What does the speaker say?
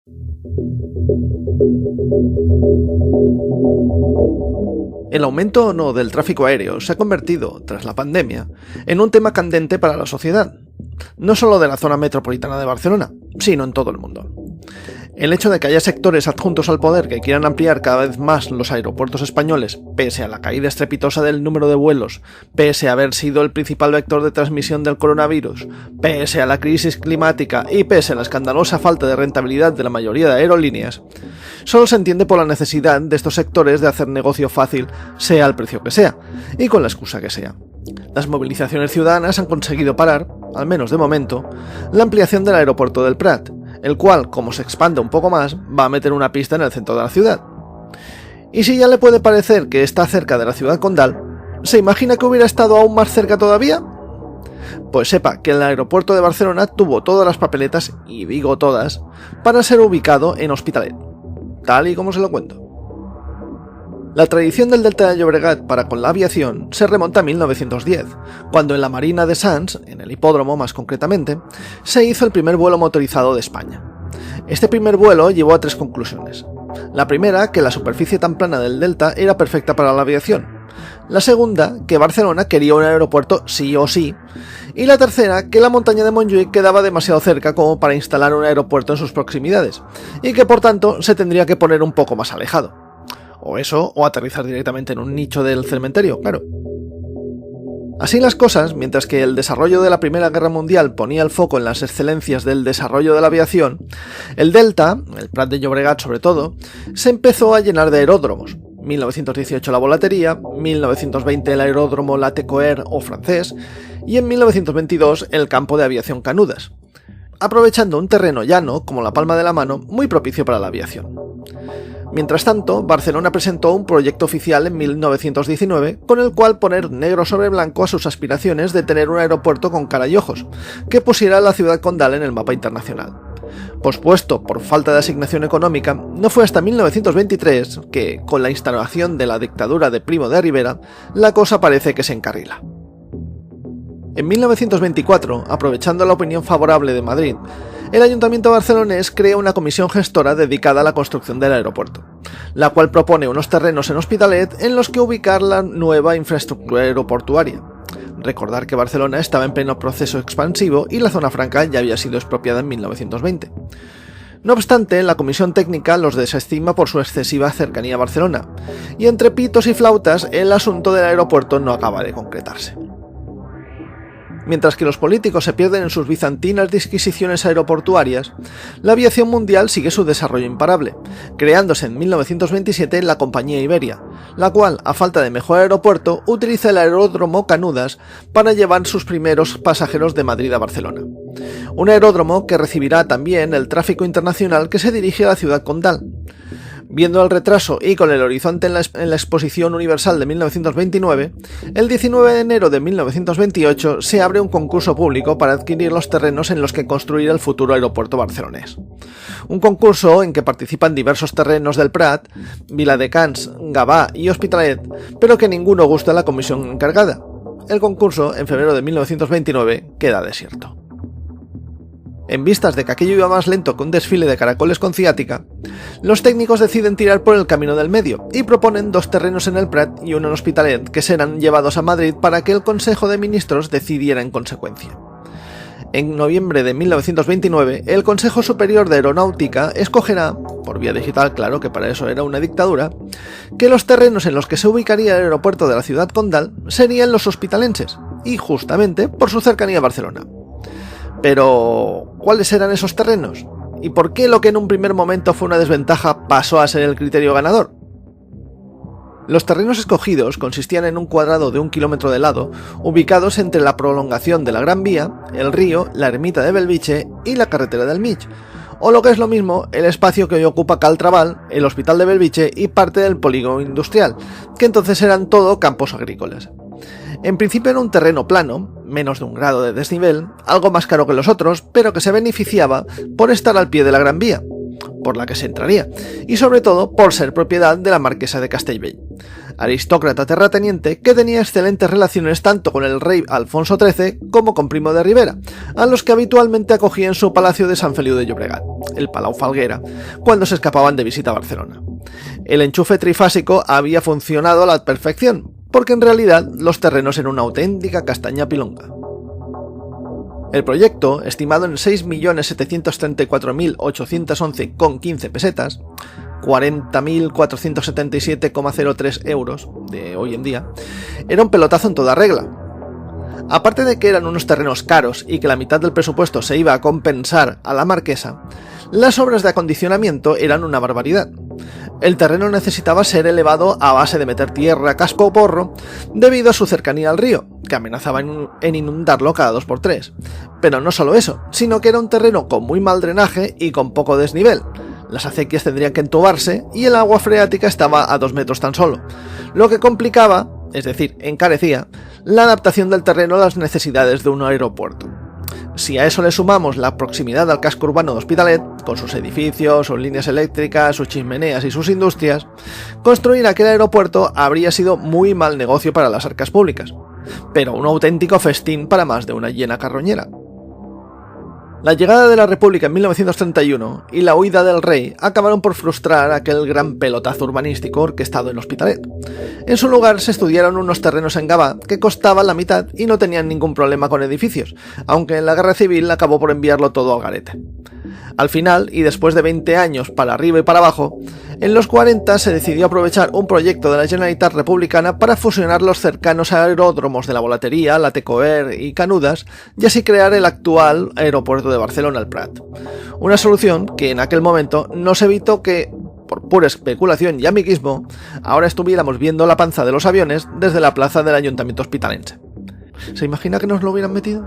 El aumento o no del tráfico aéreo se ha convertido, tras la pandemia, en un tema candente para la sociedad, no solo de la zona metropolitana de Barcelona, sino en todo el mundo. El hecho de que haya sectores adjuntos al poder que quieran ampliar cada vez más los aeropuertos españoles, pese a la caída estrepitosa del número de vuelos, pese a haber sido el principal vector de transmisión del coronavirus, pese a la crisis climática y pese a la escandalosa falta de rentabilidad de la mayoría de aerolíneas, solo se entiende por la necesidad de estos sectores de hacer negocio fácil, sea el precio que sea, y con la excusa que sea. Las movilizaciones ciudadanas han conseguido parar, al menos de momento, la ampliación del aeropuerto del Prat, el cual, como se expande un poco más, va a meter una pista en el centro de la ciudad. Y si ya le puede parecer que está cerca de la ciudad condal, ¿se imagina que hubiera estado aún más cerca todavía? Pues sepa que el aeropuerto de Barcelona tuvo todas las papeletas, y digo todas, para ser ubicado en Hospitalet, tal y como se lo cuento. La tradición del Delta de Llobregat para con la aviación se remonta a 1910, cuando en la Marina de Sants, en el hipódromo más concretamente, se hizo el primer vuelo motorizado de España. Este primer vuelo llevó a tres conclusiones. La primera, que la superficie tan plana del Delta era perfecta para la aviación. La segunda, que Barcelona quería un aeropuerto sí o sí. Y la tercera, que la montaña de Montjuïc quedaba demasiado cerca como para instalar un aeropuerto en sus proximidades, y que por tanto se tendría que poner un poco más alejado. O eso, o aterrizar directamente en un nicho del cementerio, claro. Así las cosas, mientras que el desarrollo de la Primera Guerra Mundial ponía el foco en las excelencias del desarrollo de la aviación, el Delta, el Prat de Llobregat sobre todo, se empezó a llenar de aeródromos. 1918 la Volatería, 1920 el aeródromo Latécoère o francés, y en 1922 el campo de aviación Canudas, aprovechando un terreno llano, como la palma de la mano, muy propicio para la aviación. Mientras tanto, Barcelona presentó un proyecto oficial en 1919 con el cual poner negro sobre blanco a sus aspiraciones de tener un aeropuerto con cara y ojos, que pusiera a la ciudad condal en el mapa internacional. Pospuesto por falta de asignación económica, no fue hasta 1923 que, con la instauración de la dictadura de Primo de Rivera, la cosa parece que se encarrila. En 1924, aprovechando la opinión favorable de Madrid, el Ayuntamiento barcelonés crea una comisión gestora dedicada a la construcción del aeropuerto, la cual propone unos terrenos en Hospitalet en los que ubicar la nueva infraestructura aeroportuaria. Recordar que Barcelona estaba en pleno proceso expansivo y la zona franca ya había sido expropiada en 1920. No obstante, la comisión técnica los desestima por su excesiva cercanía a Barcelona, y entre pitos y flautas el asunto del aeropuerto no acaba de concretarse. Mientras que los políticos se pierden en sus bizantinas disquisiciones aeroportuarias, la aviación mundial sigue su desarrollo imparable, creándose en 1927 la compañía Iberia, la cual, a falta de mejor aeropuerto, utiliza el aeródromo Canudas para llevar sus primeros pasajeros de Madrid a Barcelona. Un aeródromo que recibirá también el tráfico internacional que se dirige a la ciudad condal. Viendo el retraso y con el horizonte en la Exposición Universal de 1929, el 19 de enero de 1928 se abre un concurso público para adquirir los terrenos en los que construir el futuro aeropuerto barcelonés. Un concurso en que participan diversos terrenos del Prat, Viladecans, Gavà y Hospitalet, pero que ninguno gusta a la comisión encargada. El concurso, en febrero de 1929, queda desierto. En vistas de que aquello iba más lento que un desfile de caracoles con ciática, los técnicos deciden tirar por el camino del medio y proponen 2 terrenos en el Prat y uno en Hospitalet que serán llevados a Madrid para que el Consejo de Ministros decidiera en consecuencia. En noviembre de 1929, el Consejo Superior de Aeronáutica escogerá, por vía digital, claro que para eso era una dictadura, que los terrenos en los que se ubicaría el aeropuerto de la ciudad condal serían los hospitalenses, y justamente por su cercanía a Barcelona. Pero, ¿cuáles eran esos terrenos? ¿Y por qué lo que en un primer momento fue una desventaja pasó a ser el criterio ganador? Los terrenos escogidos consistían en un cuadrado de 1 kilómetro de lado, ubicados entre la prolongación de la Gran Vía, el río, la ermita de Belvitge y la carretera del Mig, o lo que es lo mismo, el espacio que hoy ocupa Cal Trabal, el Hospital de Belvitge y parte del polígono industrial, que entonces eran todo campos agrícolas. En principio era un terreno plano, menos de 1 grado de desnivel, algo más caro que los otros, pero que se beneficiaba por estar al pie de la Gran Vía, por la que se entraría, y sobre todo por ser propiedad de la marquesa de Castellbell. aristócrata terrateniente que tenía excelentes relaciones tanto con el rey Alfonso XIII como con Primo de Rivera, a los que habitualmente acogía en su palacio de San Feliu de Llobregat, el Palau Falguera, cuando se escapaban de visita a Barcelona. El enchufe trifásico había funcionado a la perfección, porque en realidad los terrenos eran una auténtica castaña pilonga. El proyecto, estimado en 6.734.811,15 pesetas, 40.477,03 euros de hoy en día, era un pelotazo en toda regla. Aparte de que eran unos terrenos caros y que la mitad del presupuesto se iba a compensar a la marquesa, las obras de acondicionamiento eran una barbaridad. El terreno necesitaba ser elevado a base de meter tierra, casco o porro, debido a su cercanía al río, que amenazaba en inundarlo cada 2x3. Pero no solo eso, sino que era un terreno con muy mal drenaje y con poco desnivel. Las acequias tendrían que entubarse y el agua freática estaba a 2 metros tan solo, lo que complicaba, es decir, encarecía, la adaptación del terreno a las necesidades de un aeropuerto. Si a eso le sumamos la proximidad al casco urbano de Hospitalet, con sus edificios, sus líneas eléctricas, sus chimeneas y sus industrias, construir aquel aeropuerto habría sido muy mal negocio para las arcas públicas, pero un auténtico festín para más de una hiena carroñera. La llegada de la República en 1931 y la huida del rey acabaron por frustrar aquel gran pelotazo urbanístico orquestado en Hospitalet. En su lugar se estudiaron unos terrenos en Gavà que costaban la mitad y no tenían ningún problema con edificios, aunque en la guerra civil acabó por enviarlo todo al garete. Al final, y después de 20 años para arriba y para abajo, en los 40 se decidió aprovechar un proyecto de la Generalitat republicana para fusionar los cercanos aeródromos de la Volatería, la Tecoer y Canudas, y así crear el actual aeropuerto de Barcelona, el Prat. Una solución que en aquel momento nos evitó que, por pura especulación y amiguismo, ahora estuviéramos viendo la panza de los aviones desde la plaza del Ayuntamiento hospitalense. ¿Se imagina que nos lo hubieran metido?